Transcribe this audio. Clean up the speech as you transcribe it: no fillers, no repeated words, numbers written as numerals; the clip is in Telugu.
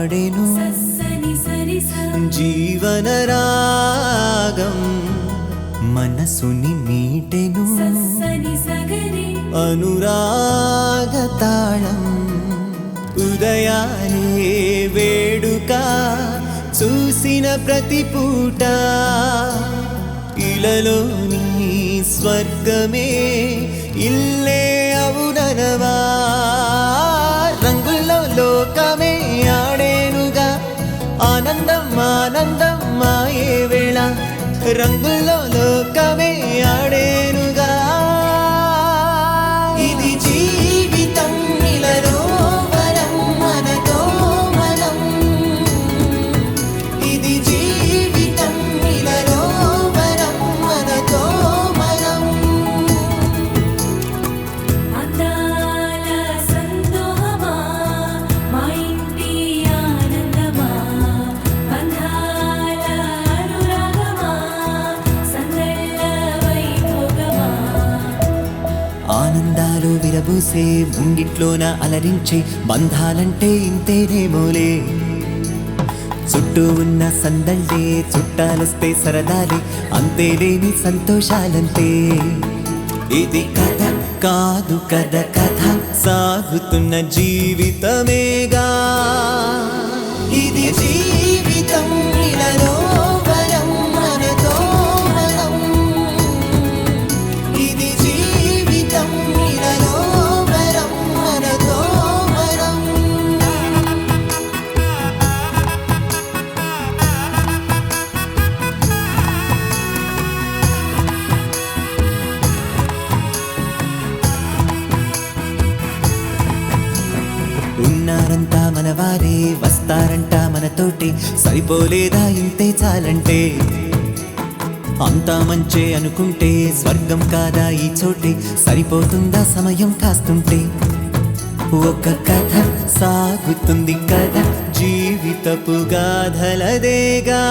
పాడెను జీవన రాగం మనసుని మీటెను అనురాగ తాళం ఉదయాలే వేడుక చూసిన ప్రతి పూట ఇలలోని స్వర్గమే ఇల్లే అవుననవా రంగుల్లో లోకమే ఆడేనుగా ఆనందం ఆనందం మాయే వేళ రంగుల్లో లోకమే ఆడేనుగా ఇది జీవితం ఇలలో వరం మనతో మనం ఇది జీవితం ఇలలో వరం మనతో మనం అందాల సంతోహమా మా ఇంటి ఆనందమా బంధాల అనురాగమా సందళ్ళ వైభోగమా ఆనందాలు విరబూసే ముంగిట్లోన అలరించే బంధాలంటే ఇంతేనేమోలే చుట్టూ ఉన్న సందళ్ళే చుట్టాలొస్తే సరదాలే అంతేలేని సంతోషాలంతే ఇది కథ కాదు కథ కథ సాగుతున్న జీవితమేగా ఇది జీవితం ఇలలో వరం మనతో మనం ఇది జీవితం ఇలలో వరం మనతో మనం ఉన్నారంతా మనవారే వస్తారంట మనతోటి సరిపోలేదా ఇంతే చాలంటే అంతా మంచే అనుకుంటే స్వర్గం కాదా ఈ చోటే సరిపోతుందా సమయం కాస్తుంటే ఒక కథ సాగుతుంది కథ జీవితపు గాథలదేగా